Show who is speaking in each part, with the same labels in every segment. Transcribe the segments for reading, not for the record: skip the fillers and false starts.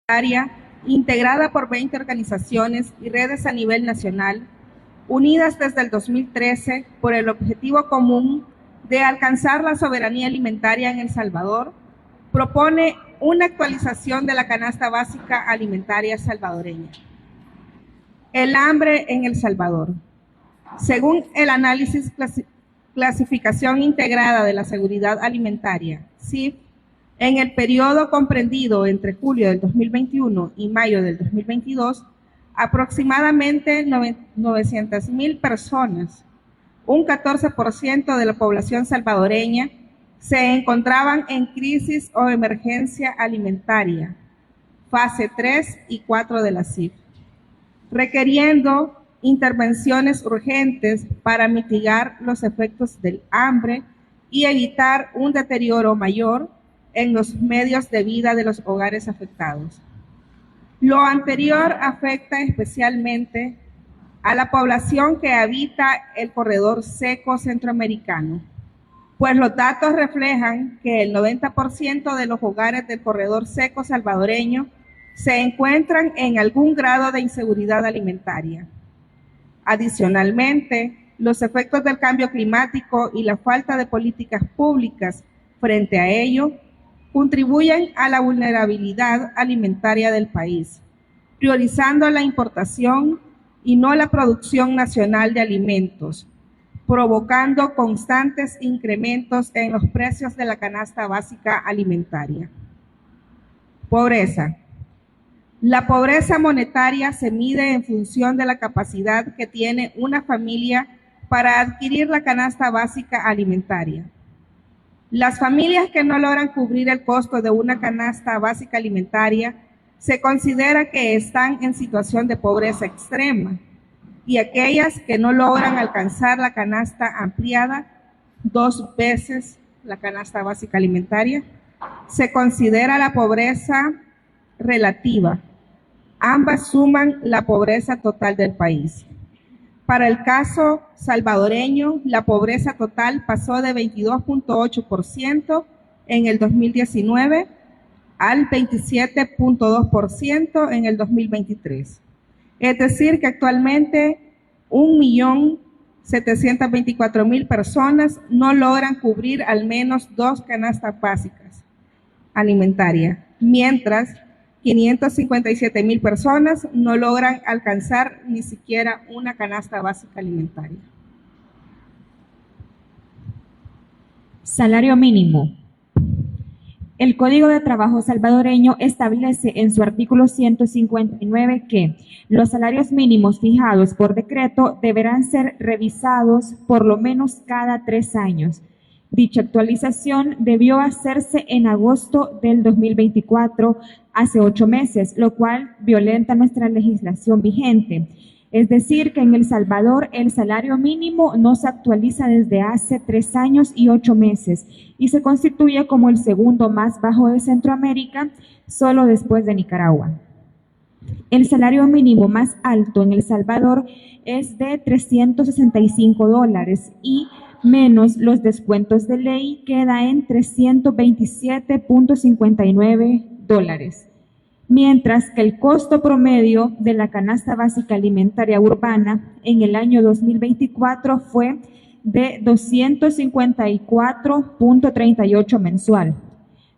Speaker 1: Alimentaria, integrada por 20 organizaciones y redes a nivel nacional, unidas desde el 2013 por el objetivo común de alcanzar la soberanía alimentaria en El Salvador, propone una actualización de la canasta básica alimentaria salvadoreña. El hambre en El Salvador. Según el análisis Clasificación Integrada de la Seguridad Alimentaria, CIF, en el periodo comprendido entre julio del 2021 y mayo del 2022, aproximadamente 900,000 personas, un 14% de la población salvadoreña, se encontraban en crisis o emergencia alimentaria, fase 3 y 4 de la CIF, requiriendo intervenciones urgentes para mitigar los efectos del hambre y evitar un deterioro mayor en los medios de vida de los hogares afectados. Lo anterior afecta especialmente a la población que habita el corredor seco centroamericano, pues los datos reflejan que el 90% de los hogares del corredor seco salvadoreño se encuentran en algún grado de inseguridad alimentaria. Adicionalmente, los efectos del cambio climático y la falta de políticas públicas frente a ello contribuyen a la vulnerabilidad alimentaria del país, priorizando la importación y no la producción nacional de alimentos, provocando constantes incrementos en los precios de la canasta básica alimentaria. Pobreza. La pobreza monetaria se mide en función de la capacidad que tiene una familia para adquirir la canasta básica alimentaria. Las familias que no logran cubrir el costo de una canasta básica alimentaria se considera que están en situación de pobreza extrema, y aquellas que no logran alcanzar la canasta ampliada 2 veces la canasta básica alimentaria, se considera la pobreza relativa. Ambas suman la pobreza total del país. Para el caso salvadoreño, la pobreza total pasó de 22.8% en el 2019 al 27.2% en el 2023. Es decir, que actualmente 1.724.000 personas no logran cubrir al menos 2 canastas básicas alimentarias, mientras 557.000 personas no logran alcanzar ni siquiera una canasta básica alimentaria.
Speaker 2: Salario mínimo. El Código de Trabajo salvadoreño establece en su artículo 159 que los salarios mínimos fijados por decreto deberán ser revisados por lo menos cada 3 años. Dicha actualización debió hacerse en agosto del 2024, hace 8 meses, lo cual violenta nuestra legislación vigente. Es decir, que en El Salvador el salario mínimo no se actualiza desde hace 3 años y 8 meses y se constituye como el segundo más bajo de Centroamérica, solo después de Nicaragua. El salario mínimo más alto en El Salvador es de $365 y menos los descuentos de ley queda en $327.59, mientras que el costo promedio de la canasta básica alimentaria urbana en el año 2024 fue de $254.38 mensual,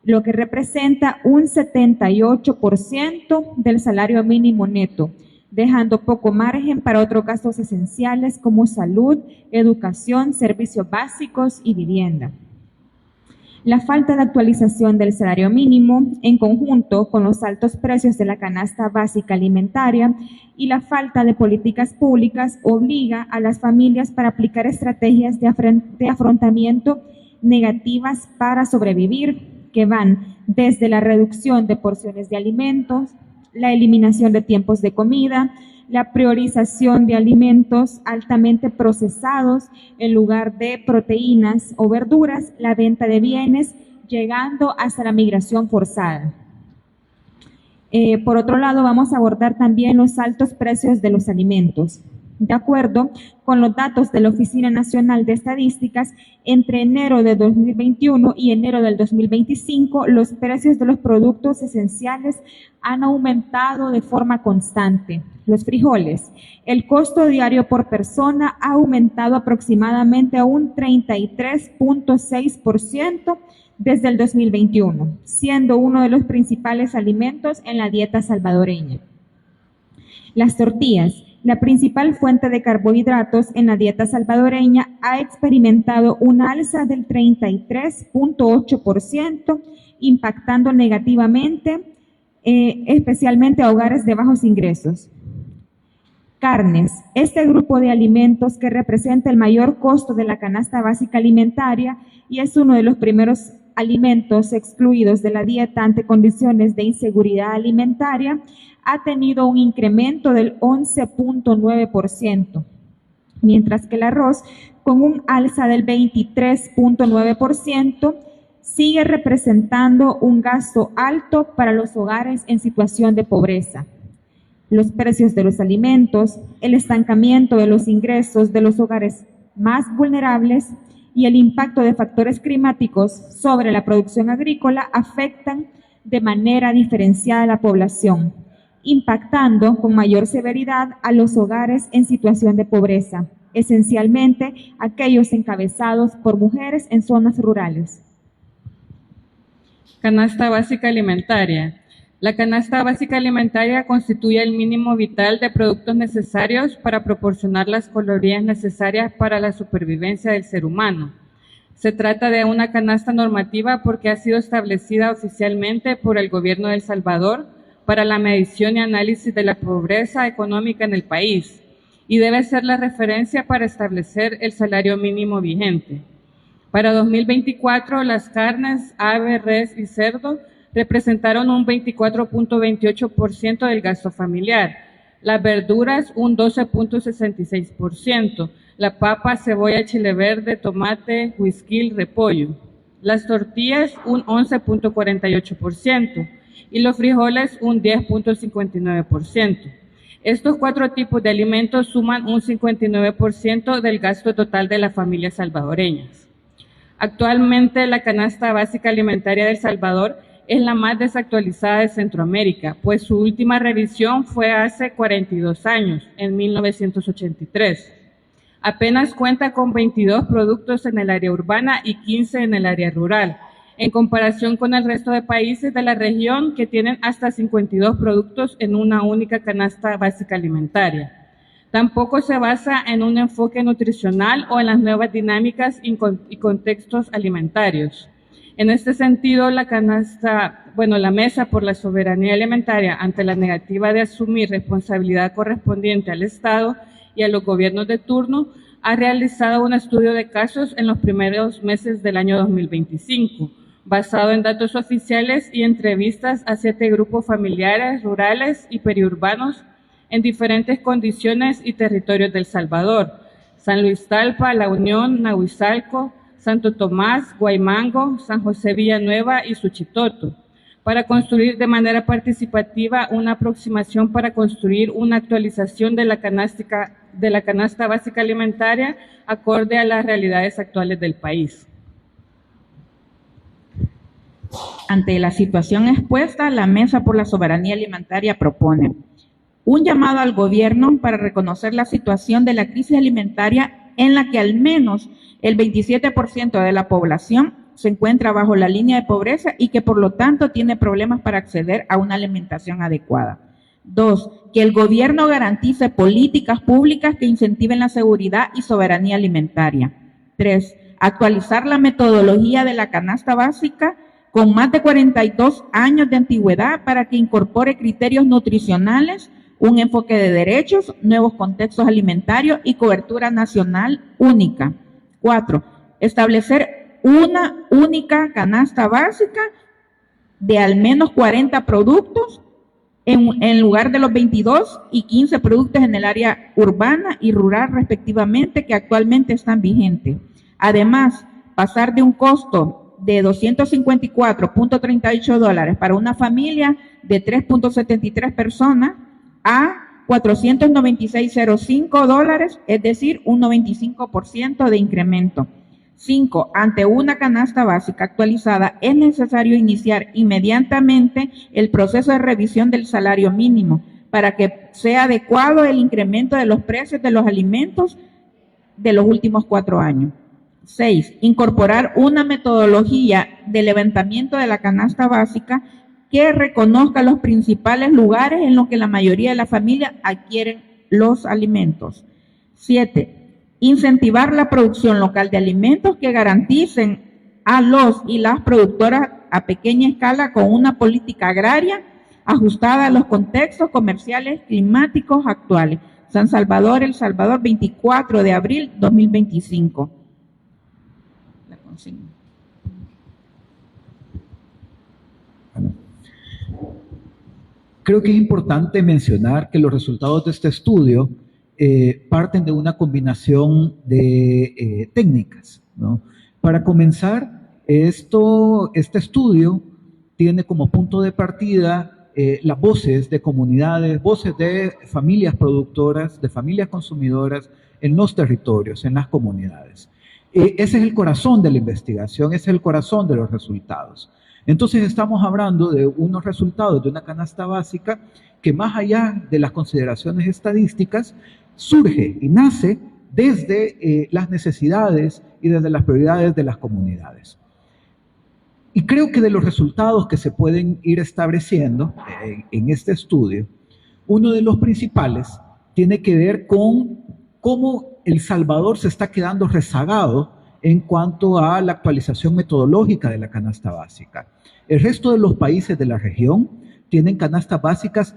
Speaker 2: lo que representa un 78% del salario mínimo neto, dejando poco margen para otros gastos esenciales como salud, educación, servicios básicos y vivienda. La falta de actualización del salario mínimo, en conjunto con los altos precios de la canasta básica alimentaria y la falta de políticas públicas, obliga a las familias para aplicar estrategias de afrontamiento negativas para sobrevivir, que van desde la reducción de porciones de alimentos, la eliminación de tiempos de comida, la priorización de alimentos altamente procesados en lugar de proteínas o verduras, la venta de bienes, llegando hasta la migración forzada. Por otro lado, vamos a abordar también los altos precios de los alimentos. De acuerdo con los datos de la Oficina Nacional de Estadísticas, entre enero de 2021 y enero del 2025, los precios de los productos esenciales han aumentado de forma constante. Los frijoles, el costo diario por persona ha aumentado aproximadamente a un 33.6% desde el 2021, siendo uno de los principales alimentos en la dieta salvadoreña. Las tortillas, la principal fuente de carbohidratos en la dieta salvadoreña, ha experimentado una alza del 33.8%, impactando negativamente especialmente a hogares de bajos ingresos. Carnes, este grupo de alimentos que representa el mayor costo de la canasta básica alimentaria y es uno de los primeros alimentos excluidos de la dieta ante condiciones de inseguridad alimentaria, ha tenido un incremento del 11.9%, mientras que el arroz, con un alza del 23.9%, sigue representando un gasto alto para los hogares en situación de pobreza. Los precios de los alimentos, el estancamiento de los ingresos de los hogares más vulnerables y el impacto de factores climáticos sobre la producción agrícola afectan de manera diferenciada a la población, impactando con mayor severidad a los hogares en situación de pobreza, esencialmente aquellos encabezados por mujeres en zonas rurales.
Speaker 3: Canasta básica alimentaria. La canasta básica alimentaria constituye el mínimo vital de productos necesarios para proporcionar las calorías necesarias para la supervivencia del ser humano. Se trata de una canasta normativa porque ha sido establecida oficialmente por el gobierno de El Salvador para la medición y análisis de la pobreza económica en el país y debe ser la referencia para establecer el salario mínimo vigente. Para 2024, las carnes, ave, res y cerdo representaron un 24.28% del gasto familiar, las verduras un 12.66%, la papa, cebolla, chile verde, tomate, huisquil, repollo, las tortillas un 11.48% y los frijoles un 10.59%. Estos cuatro tipos de alimentos suman un 59% del gasto total de las familias salvadoreñas. Actualmente, la canasta básica alimentaria de El Salvador es la más desactualizada de Centroamérica, pues su última revisión fue hace 42 años, en 1983. Apenas cuenta con 22 productos en el área urbana y 15 en el área rural, en comparación con el resto de países de la región que tienen hasta 52 productos en una única canasta básica alimentaria. Tampoco se basa en un enfoque nutricional o en las nuevas dinámicas y contextos alimentarios. En este sentido, la Mesa por la Soberanía Alimentaria, ante la negativa de asumir responsabilidad correspondiente al Estado y a los gobiernos de turno, ha realizado un estudio de casos en los primeros meses del año 2025, basado en datos oficiales y entrevistas a 7 grupos familiares, rurales y periurbanos en diferentes condiciones y territorios de El Salvador: San Luis Talpa, La Unión, Nahuizalco, Santo Tomás, Guaymango, San José Villanueva y Suchitoto, para construir de manera participativa una aproximación para construir una actualización de la canasta básica alimentaria acorde a las realidades actuales del país.
Speaker 4: Ante la situación expuesta, la Mesa por la Soberanía Alimentaria propone un llamado al gobierno para reconocer la situación de la crisis alimentaria en la que al menos el 27% de la población se encuentra bajo la línea de pobreza y que por lo tanto tiene problemas para acceder a una alimentación adecuada. 2, que el gobierno garantice políticas públicas que incentiven la seguridad y soberanía alimentaria. 3, actualizar la metodología de la canasta básica con más de 42 años de antigüedad para que incorpore criterios nutricionales, un enfoque de derechos, nuevos contextos alimentarios y cobertura nacional única. 4, establecer una única canasta básica de al menos 40 productos en lugar de los 22 y 15 productos en el área urbana y rural respectivamente que actualmente están vigentes. Además, pasar de un costo de $254.38 para una familia de 3.73 personas a $496.05 dólares, es decir, un 95% de incremento. 5. Ante una canasta básica actualizada, es necesario iniciar inmediatamente el proceso de revisión del salario mínimo para que sea adecuado el incremento de los precios de los alimentos de los últimos 4 años. 6. Incorporar una metodología de levantamiento de la canasta básica que reconozca los principales lugares en los que la mayoría de las familias adquieren los alimentos. 7. Incentivar la producción local de alimentos que garanticen a los y las productoras a pequeña escala con una política agraria ajustada a los contextos comerciales climáticos actuales. San Salvador, El Salvador, 24 de abril 2025. La consigna.
Speaker 5: Creo que es importante mencionar que los resultados de este estudio parten de una combinación de técnicas, ¿no? Para comenzar, este estudio tiene como punto de partida las voces de comunidades, voces de familias productoras, de familias consumidoras en los territorios, en las comunidades. Ese es el corazón de la investigación, ese es el corazón de los resultados. Entonces estamos hablando de unos resultados de una canasta básica que más allá de las consideraciones estadísticas surge y nace desde las necesidades y desde las prioridades de las comunidades. Y creo que de los resultados que se pueden ir estableciendo en este estudio, uno de los principales tiene que ver con cómo El Salvador se está quedando rezagado en cuanto a la actualización metodológica de la canasta básica. El resto de los países de la región tienen canastas básicas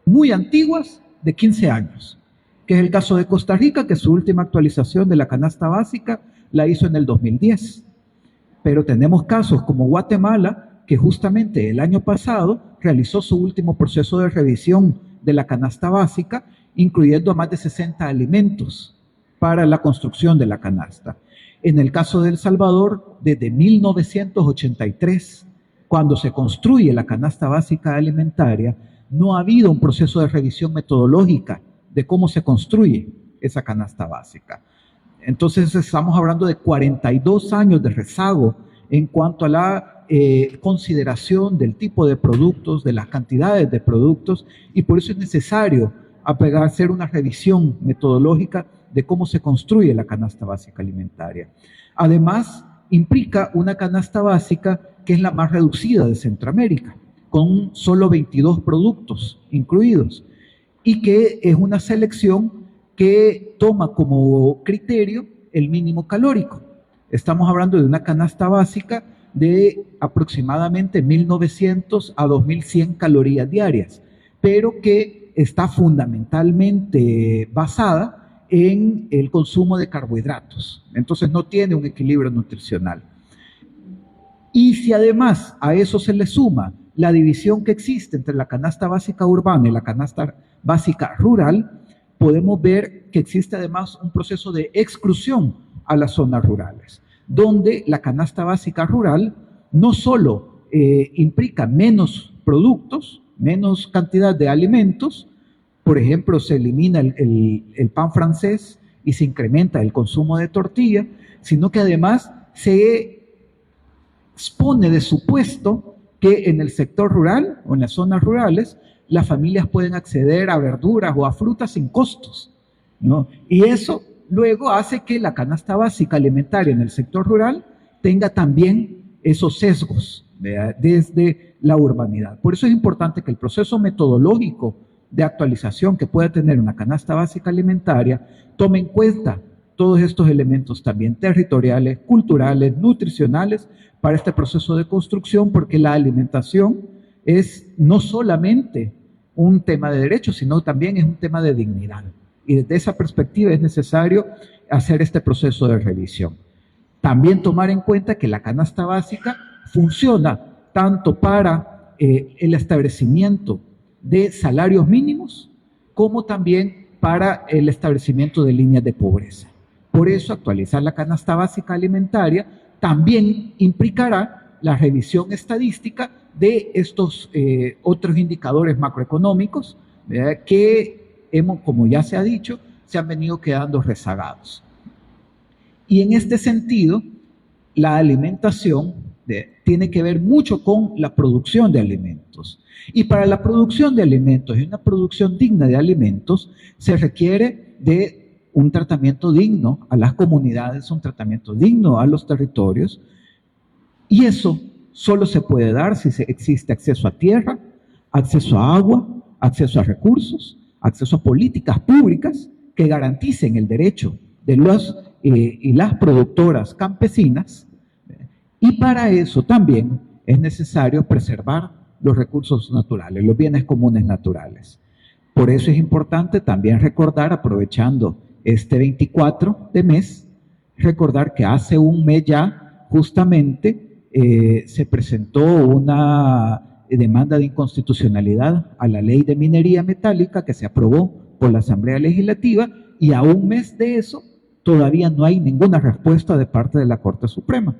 Speaker 5: muy antiguas de 15 años, que es el caso de Costa Rica, que su última actualización de la canasta básica la hizo en el 2010. Pero tenemos casos como Guatemala, que justamente el año pasado realizó su último proceso de revisión de la canasta básica, incluyendo a más de 60 alimentos para la construcción de la canasta. En el caso de El Salvador, desde 1983, cuando se construye la canasta básica alimentaria, no ha habido un proceso de revisión metodológica de cómo se construye esa canasta básica. Entonces estamos hablando de 42 años de rezago en cuanto a la consideración del tipo de productos, de las cantidades de productos, y por eso es necesario hacer una revisión metodológica de cómo se construye la canasta básica alimentaria. Además, implica una canasta básica que es la más reducida de Centroamérica, con solo 22 productos incluidos, y que es una selección que toma como criterio el mínimo calórico. Estamos hablando de una canasta básica de aproximadamente 1.900 a 2.100 calorías diarias, pero que está fundamentalmente basada en el consumo de carbohidratos. Entonces no tiene un equilibrio nutricional. Y si además a eso se le suma la división que existe entre la canasta básica urbana y la canasta básica rural, podemos ver que existe además un proceso de exclusión a las zonas rurales, donde la canasta básica rural no solo implica menos productos, menos cantidad de alimentos. Por ejemplo, se elimina el pan francés y se incrementa el consumo de tortilla, sino que además se expone de supuesto que en el sector rural o en las zonas rurales las familias pueden acceder a verduras o a frutas sin costos, ¿no? Y eso luego hace que la canasta básica alimentaria en el sector rural tenga también esos sesgos, ¿verdad?, desde la urbanidad. Por eso es importante que el proceso metodológico de actualización que pueda tener una canasta básica alimentaria tome en cuenta todos estos elementos también territoriales, culturales, nutricionales para este proceso de construcción, porque la alimentación es no solamente un tema de derechos, sino también es un tema de dignidad. Y desde esa perspectiva es necesario hacer este proceso de revisión. También tomar en cuenta que la canasta básica funciona tanto para el establecimiento de salarios mínimos, como también para el establecimiento de líneas de pobreza. Por eso, actualizar la canasta básica alimentaria también implicará la revisión estadística de estos otros indicadores macroeconómicos, ¿verdad?, que como ya se ha dicho, se han venido quedando rezagados. Y en este sentido, la alimentación tiene que ver mucho con la producción de alimentos. Y para la producción de alimentos y una producción digna de alimentos, se requiere de un tratamiento digno a las comunidades, un tratamiento digno a los territorios, y eso solo se puede dar si existe acceso a tierra, acceso a agua, acceso a recursos, acceso a políticas públicas que garanticen el derecho de los y las productoras campesinas, y para eso también es necesario preservar los recursos naturales, los bienes comunes naturales. Por eso es importante también recordar, aprovechando este 24 de mes, recordar que hace un mes ya justamente se presentó una demanda de inconstitucionalidad a la ley de minería metálica que se aprobó por la Asamblea Legislativa, y a un mes de eso todavía no hay ninguna respuesta de parte de la Corte Suprema.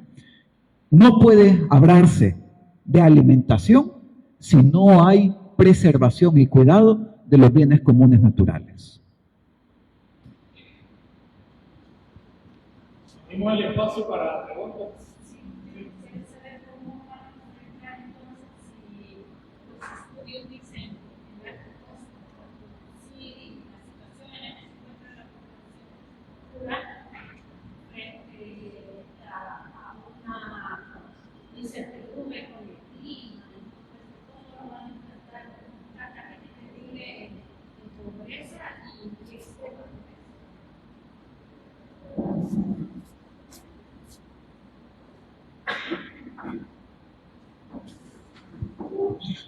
Speaker 5: No puede hablarse de alimentación si no hay preservación y cuidado de los bienes comunes naturales.
Speaker 6: Tenemos el espacio para preguntas.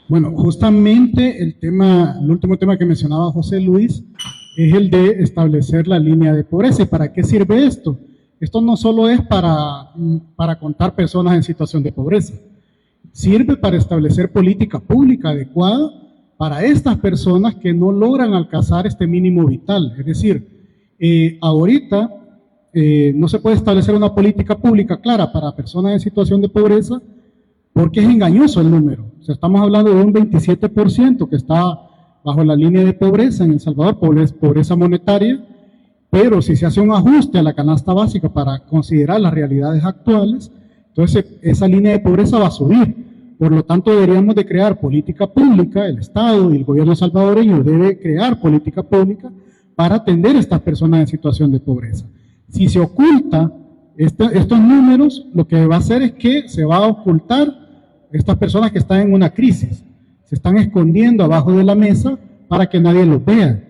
Speaker 7: Bueno, justamente el último tema que mencionaba José Luis es el de establecer la línea de pobreza. ¿Y para qué sirve esto? Esto no solo es para contar personas en situación de pobreza, sirve para establecer política pública adecuada para estas personas que no logran alcanzar este mínimo vital. Es decir, ahorita no se puede establecer una política pública clara para personas en situación de pobreza porque es engañoso el número. O sea, estamos hablando de un 27% que está bajo la línea de pobreza en El Salvador, pobreza monetaria, pero si se hace un ajuste a la canasta básica para considerar las realidades actuales, entonces esa línea de pobreza va a subir. Por lo tanto, deberíamos de crear política pública, el Estado y el gobierno salvadoreño debe crear política pública para atender a estas personas en situación de pobreza. Si se oculta estos números, lo que va a hacer es que se va a ocultar estas personas que están en una crisis, se están escondiendo abajo de la mesa para que nadie los vea.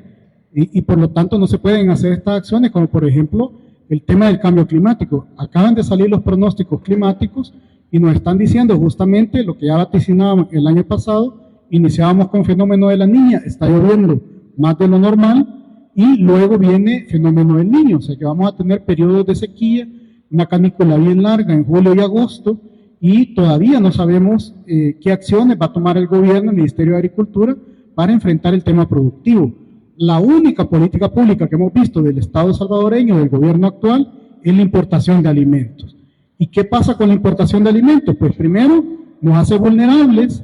Speaker 7: Y por lo tanto no se pueden hacer estas acciones, como por ejemplo el tema del cambio climático. Acaban de salir los pronósticos climáticos y nos están diciendo justamente lo que ya vaticinábamos el año pasado. Iniciábamos con fenómeno de la Niña, está lloviendo más de lo normal, y luego viene fenómeno del Niño, o sea que vamos a tener periodos de sequía, una canícula bien larga en julio y agosto, y todavía no sabemos qué acciones va a tomar el gobierno, el Ministerio de Agricultura, para enfrentar el tema productivo. La única política pública que hemos visto del Estado salvadoreño, del gobierno actual, es la importación de alimentos. ¿Y qué pasa con la importación de alimentos? Pues primero, nos hace vulnerables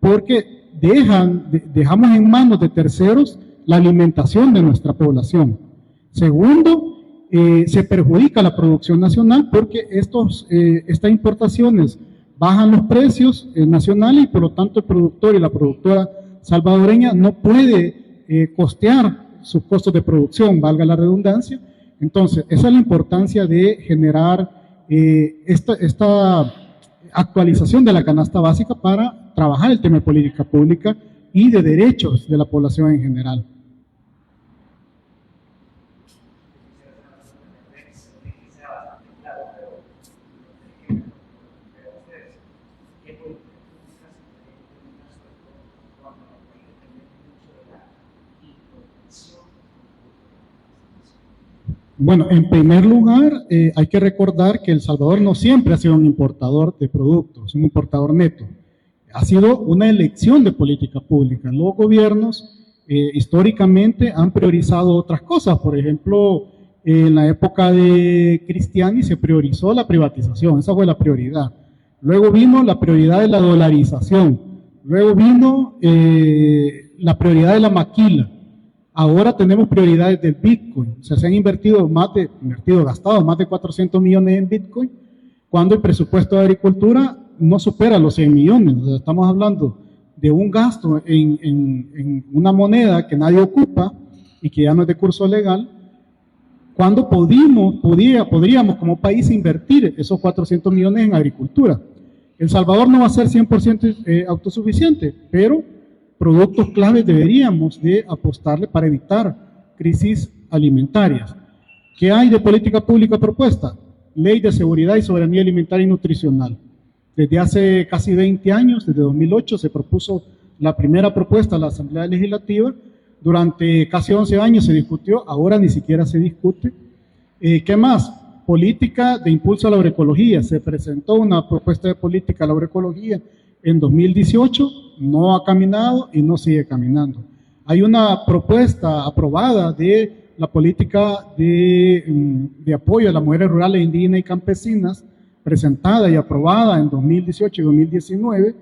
Speaker 7: porque dejamos en manos de terceros la alimentación de nuestra población. Segundo, se perjudica la producción nacional porque estas importaciones bajan los precios nacionales y por lo tanto el productor y la productora salvadoreña no puede costear sus costos de producción, valga la redundancia. Entonces, esa es la importancia de generar esta actualización de la canasta básica para trabajar el tema de política pública y de derechos de la población en general. Bueno, en primer lugar, hay que recordar que El Salvador no siempre ha sido un importador de productos, un importador neto. Ha sido una elección de política pública. Los gobiernos históricamente han priorizado otras cosas. Por ejemplo, en la época de Cristiani se priorizó la privatización, esa fue la prioridad. Luego vino la prioridad de la dolarización. Luego vino la prioridad de la maquila. Ahora tenemos prioridades del Bitcoin. O sea, se han gastado más de 400 millones en Bitcoin, cuando el presupuesto de agricultura no supera los 100 millones. O sea, estamos hablando de un gasto en una moneda que nadie ocupa y que ya no es de curso legal, cuando podríamos como país invertir esos 400 millones en agricultura. El Salvador no va a ser 100% autosuficiente, pero productos claves deberíamos de apostarle para evitar crisis alimentarias. ¿Qué hay de política pública propuesta? Ley de Seguridad y Soberanía Alimentaria y Nutricional. Desde hace casi 20 años, desde 2008, se propuso la primera propuesta a la Asamblea Legislativa. Durante casi 11 años se discutió, ahora ni siquiera se discute. ¿Qué más? Política de impulso a la agroecología. Se presentó una propuesta de política a la agroecología en 2018, no ha caminado y no sigue caminando. Hay una propuesta aprobada de la política de apoyo a las mujeres rurales, indígenas y campesinas, presentada y aprobada en 2018 y 2019,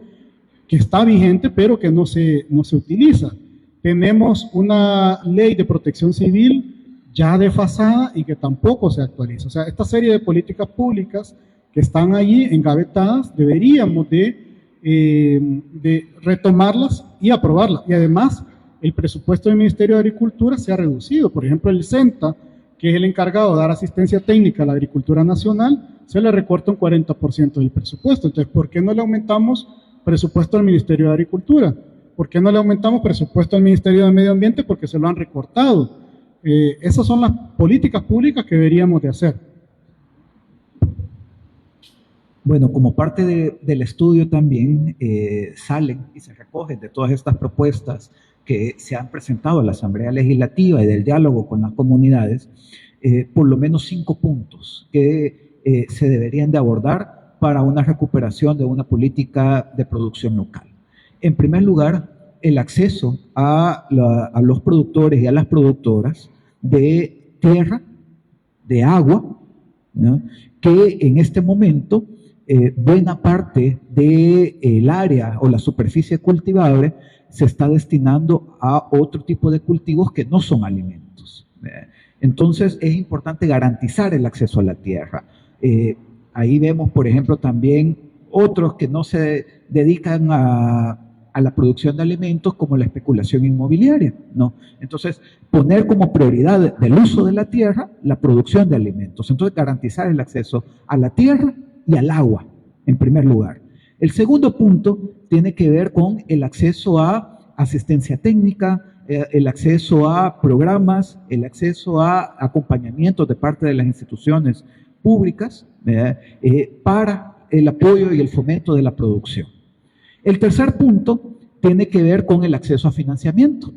Speaker 7: que está vigente pero que no se utiliza. Tenemos una ley de protección civil ya desfasada y que tampoco se actualiza. O sea, esta serie de políticas públicas que están allí engavetadas, deberíamos de retomarlas y aprobarlas. Y además, el presupuesto del Ministerio de Agricultura se ha reducido. Por ejemplo, el CENTA, que es el encargado de dar asistencia técnica a la agricultura nacional, se le recorta un 40% del presupuesto. Entonces, ¿por qué no le aumentamos presupuesto al Ministerio de Agricultura? ¿Por qué no le aumentamos presupuesto al Ministerio de Medio Ambiente? Porque se lo han recortado. Esas son las políticas públicas que deberíamos de hacer.
Speaker 5: Bueno, como parte del estudio también salen y se recogen de todas estas propuestas que se han presentado a la Asamblea Legislativa y del diálogo con las comunidades, por lo menos 5 puntos que se deberían de abordar para una recuperación de una política de producción local. En primer lugar, el acceso a los productores y a las productoras de tierra, de agua, ¿no?, que en este momento buena parte del área o la superficie cultivable se está destinando a otro tipo de cultivos que no son alimentos. Entonces es importante garantizar el acceso a la tierra. Ahí vemos, por ejemplo, también otros que no se dedican a la producción de alimentos, como la especulación inmobiliaria, ¿no? Entonces, poner como prioridad del uso de la tierra la producción de alimentos. Entonces, garantizar el acceso a la tierra y al agua, en primer lugar. El segundo punto tiene que ver con el acceso a asistencia técnica, el acceso a programas, el acceso a acompañamiento de parte de las instituciones públicas para el apoyo y el fomento de la producción. El tercer punto tiene que ver con el acceso a financiamiento,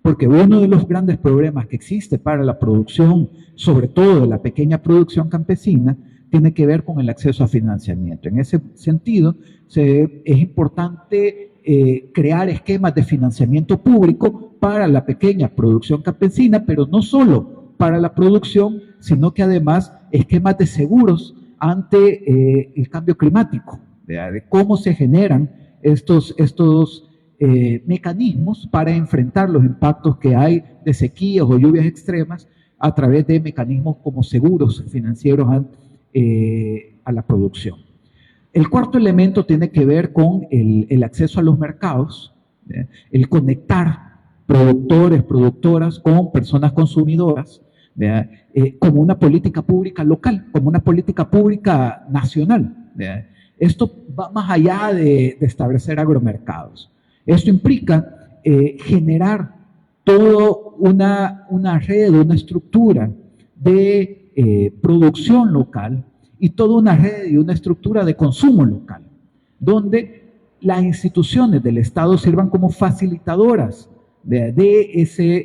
Speaker 5: porque uno de los grandes problemas que existe para la producción, sobre todo de la pequeña producción campesina, tiene que ver con el acceso a financiamiento. En ese sentido, es importante crear esquemas de financiamiento público para la pequeña producción campesina, pero no solo para la producción, sino que además esquemas de seguros ante el cambio climático, de cómo se generan estos mecanismos para enfrentar los impactos que hay de sequías o lluvias extremas a través de mecanismos como seguros financieros a la producción. El cuarto elemento tiene que ver con el acceso a los mercados, el conectar productores, productoras con personas consumidoras, como una política pública local, como una política pública nacional. Esto va más allá de establecer agromercados. Esto implica generar toda una red, una estructura de producción local y toda una red y una estructura de consumo local, donde las instituciones del Estado sirvan como facilitadoras de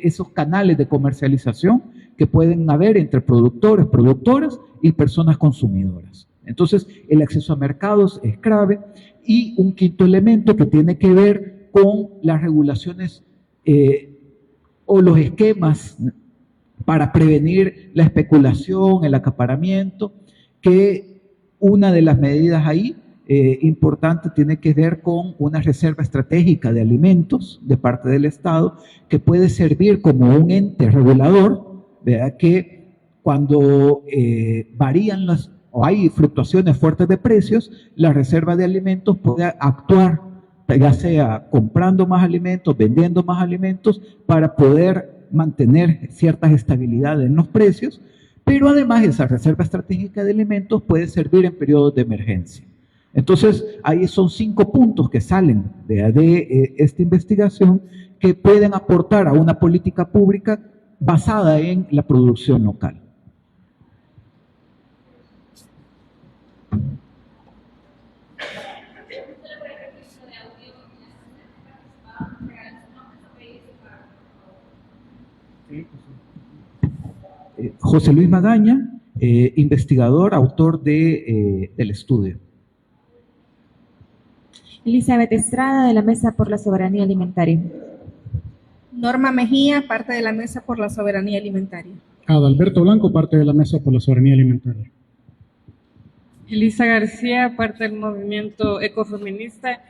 Speaker 5: esos canales de comercialización que pueden haber entre productores, productoras y personas consumidoras. Entonces, el acceso a mercados es clave. Y un quinto elemento que tiene que ver con las regulaciones o los esquemas para prevenir la especulación, el acaparamiento, que una de las medidas ahí importante tiene que ver con una reserva estratégica de alimentos de parte del Estado que puede servir como un ente regulador, ¿verdad? Que cuando varían o hay fluctuaciones fuertes de precios, la reserva de alimentos puede actuar, ya sea comprando más alimentos, vendiendo más alimentos, para poder mantener ciertas estabilidades en los precios, pero además esa reserva estratégica de alimentos puede servir en periodos de emergencia. Entonces, ahí son 5 puntos que salen de esta investigación que pueden aportar a una política pública basada en la producción local. José Luis Magaña, investigador, autor del estudio.
Speaker 2: Elizabeth Estrada, de la Mesa por la Soberanía Alimentaria.
Speaker 1: Norma Mejía, parte de la Mesa por la Soberanía Alimentaria.
Speaker 7: Adalberto Blanco, parte de la Mesa por la Soberanía Alimentaria.
Speaker 3: Elisa García, parte del movimiento ecofeminista.